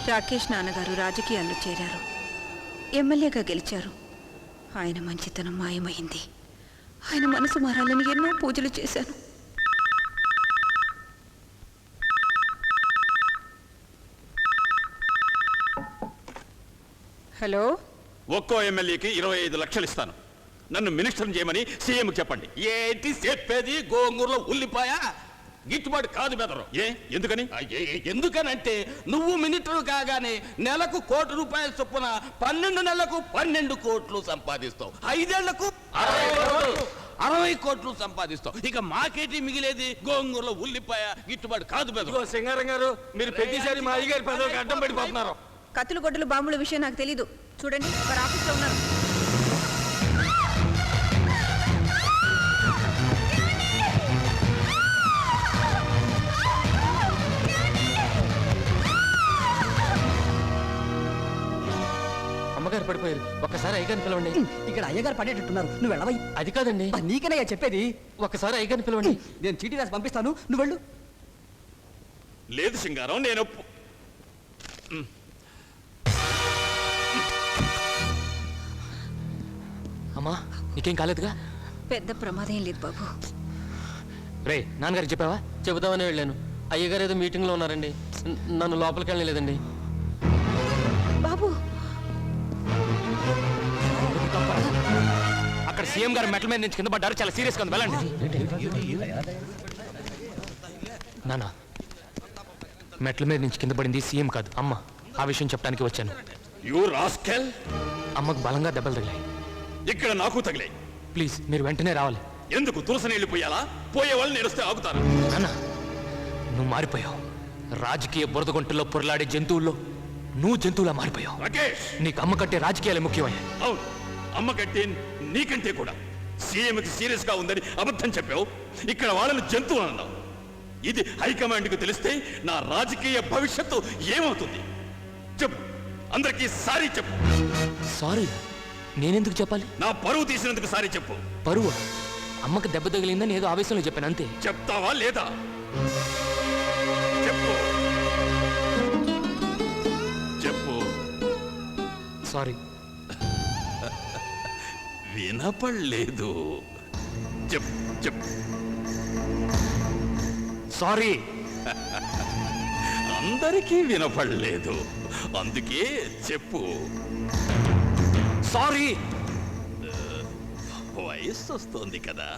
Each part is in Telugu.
రాకేష్ నాన్నగారు రాజకీయాల్లో చేరారు, ఎమ్మెల్యేగా గెలిచారు. ఆయన మంచితనం మాయమైంది. ఆయన మనసు మారాలని ఎన్నో పూజలు చేశాను. హలో, ఒక్కో ఎమ్మెల్యేకి 25 లక్షలు ఇస్తాను. నన్ను మినిస్టర్ చేయమని సీఎం చెప్పండి. ఏంటి చెప్పేది? గోంగూరలో ఉల్లిపాయ గిట్టుబాటు కాదు బెదరు. ఎందుకని? ఎందుకనంటే నువ్వు మినిస్టర్ కాగానే నెలకు ₹1,00,00,000 చొప్పున 12 నెలలకు 12 కోట్లు సంపాదిస్తావు. 5 ఏళ్లకు 60 కోట్లు సంపాదిస్తావు. ఇక మాకేటి మిగిలేది? గోంగూరలో ఉల్లిపాయ గిట్టుబాటు కాదు బెదరు. సింగారం గారు, మీరు ప్రతిసారి మా అయ్యగారి పదవికి అడ్డం పడిపోతున్నారు. కత్తులు గొడ్డలు బాంబుల విషయం నాకు తెలీదు. చూడండి, వారు ఆఫీస్లో ఉన్నారు. అమ్మగారు పడిపోయారు. ఒక్కసారి అయ్యగారిని పిలవండి. ఇక్కడ అయ్యగారు పడేటట్టున్నారు, నువ్వు వెళ్ళవై. అది కాదండి, నీకనయ్యా చెప్పేది. ఒక్కసారి అయ్యగారిని పిలవండి. నేను చీటీ రాసి పంపిస్తాను, నువ్వు వెళ్ళు. లేదు సింగారం, నేను అమ్మా, నీకేం కాలేదుగా? పెద్ద ప్రమాదం లేదు బాబు. రే, నాన్నగారికి చెప్పావా? చెబుతామని వెళ్ళాను. అయ్యగారు ఏదో మీటింగ్లో ఉన్నారండి, నన్ను లోపలికి వెళ్ళలేదండి. బాబు, అక్కడ సీఎం గారు మెట్ల మీద నుంచి కింద పడ్డారు. చాలా సీరియస్గా ఉంది, వెళ్ళండి. నాన్న, మెట్ల మీద నుంచి కింద పడింది సీఎం కాదు, అమ్మ. ఆ విషయం చెప్పడానికి వచ్చాను. You rascal! అమ్మకు బలంగా దెబ్బలు తగిలాయి. ఇక్కడ నాకు తగిలే. ప్లీజ్, మీరు వెంటనే రావాలి. ఎందుకు? తులసని వెళ్ళిపోయాలా? పోయే వాళ్ళు నేనొస్తే ఆగుతాను. నాన్న, నువ్వు మారిపోయావు. రాజకీయ బురదగుంటల్లో పొరలాడే జంతువుల్లో నువ్వు జంతువులా మారిపోయావు. రాకేష్, నీకు అమ్మ కంటే రాజకీయాలే ముఖ్యమయ్యాయి. అవును, అమ్మ కంటే నీకంటే కూడా. సీఎంకి సీరియస్ గా ఉందని అబద్ధం చెప్పావు. ఇక్కడ వాళ్ళని జంతువులు అన్నావు. ఇది హైకమాండ్ కు తెలిస్తే నా రాజకీయ భవిష్యత్తు ఏమవుతుంది? చెప్పు, అందరికీ సారీ చెప్పు. సారీ? నేనెందుకు చెప్పాలి? నా పరువు తీసినందుకు సారీ చెప్పు. పరువు? అమ్మకి దెబ్బ తగిలిందని ఏదో ఆవేశంలో చెప్పాను, అంతే. చెప్తావా లేదా? చెప్పు చెప్పు. సారీ. వినపడలేదు. చెప్పు చెప్పు. సారీ. అందరికీ వినపడలేదు, అందుకే చెప్పు. సారీ. వయస్సు వస్తోంది కదా.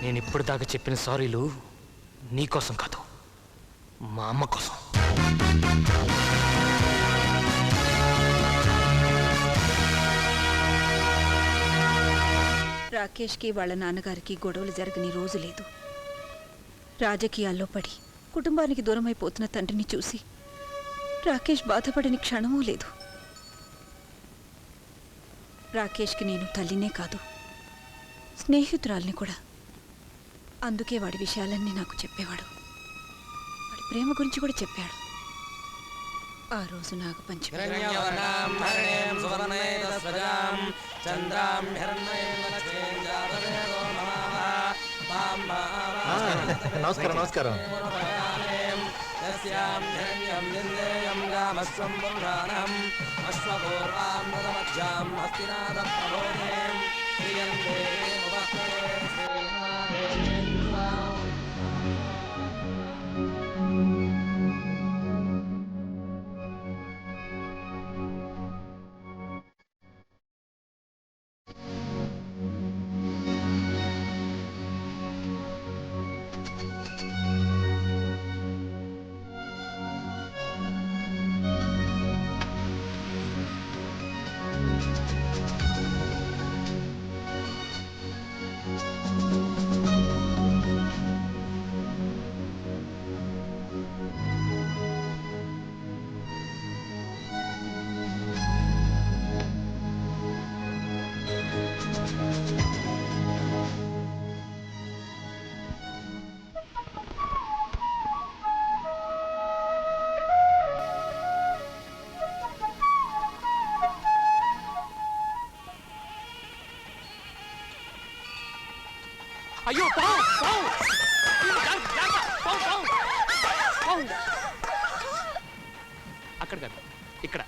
నేను ఇప్పటిదాకా చెప్పిన సారీలు నీకోసం కాదు, మా అమ్మ కోసం. రాకేష్కి వాళ్ళ నాన్నగారికి గొడవలు జరగని రోజు లేదు. రాజకీయాల్లో పడి కుటుంబానికి దూరమైపోతున్న తండ్రిని చూసి రాకేష్ బాధపడని క్షణమూ లేదు. రాకేష్కి నేను తల్లినే కాదు, స్నేహితురాల్ని కూడా. అందుకే వాడి విషయాలన్నీ నాకు చెప్పేవాడు. వాడి ప్రేమ గురించి కూడా చెప్పాడు. ఆ రోజు నాగపంచమి. నమస్కారం. నమస్కారం. అయ్యో, పావు! పావు! అక్కడ కాదు, ఇక్కడ.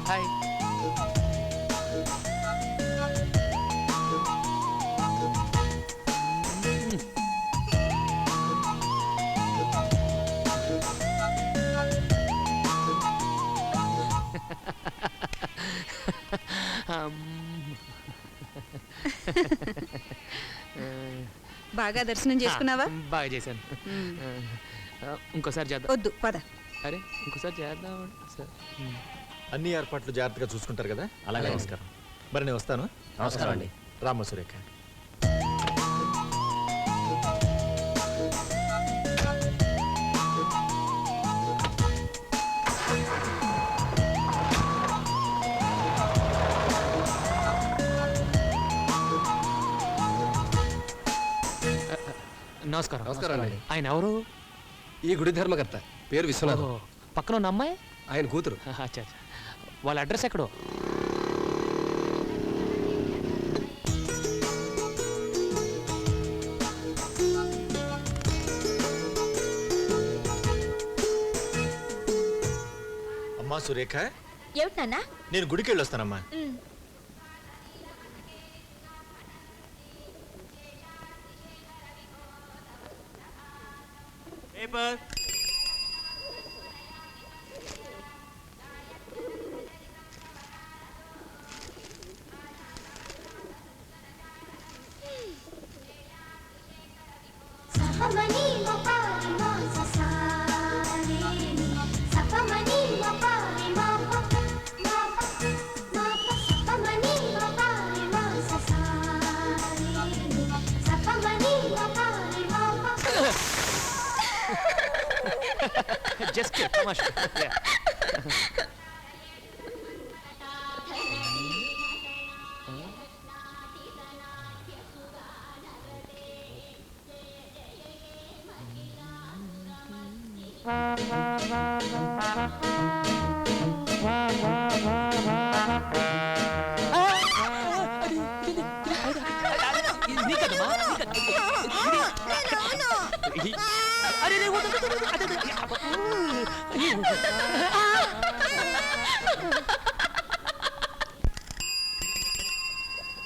హాయ్. బాగా దర్శనం చేసుకున్నావా? బాగా చేశాను. ఇంకోసారి చేద్దాం. వద్దు, పద. అరే ఇంకోసారి చేద్దాం సార్. అన్ని ఏర్పాట్లు జాగ్రత్తగా చూసుకుంటారు కదా? అలాగే. నమస్కారం. మరి నేను వస్తాను. నమస్కారం అండి. రామ సురేఖ. నమస్కారం. నమస్కారం అండి. ఆయన ఎవరు? ఈ గుడి ధర్మకర్త, పేరు విశ్వనాథం. ఓహో, పక్కన ఉన్న అమ్మాయి ఆయన కూతురు. అచ్చా అచ్చా. వాళ్ళ అడ్రస్ ఎక్కడో? అమ్మా సురేఖ, ఏమిటి నాన్న? నేను గుడికి వెళ్ళొస్తానమ్మా. జస్ట్ తమాషా.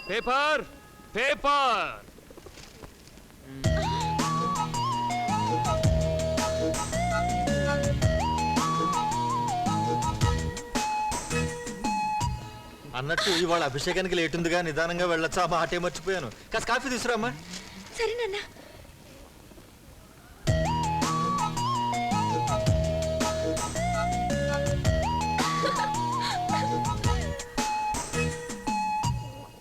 Paper paper. అన్నట్టు ఇవాళ అభిషేకానికి లేట్ ఉందిగా, నిదానంగా వెళ్ళొచ్చా? ఆ మాటే మర్చిపోయాను. కాస్త కాఫీ తీసుకురామ్మా. సరే నాన్న.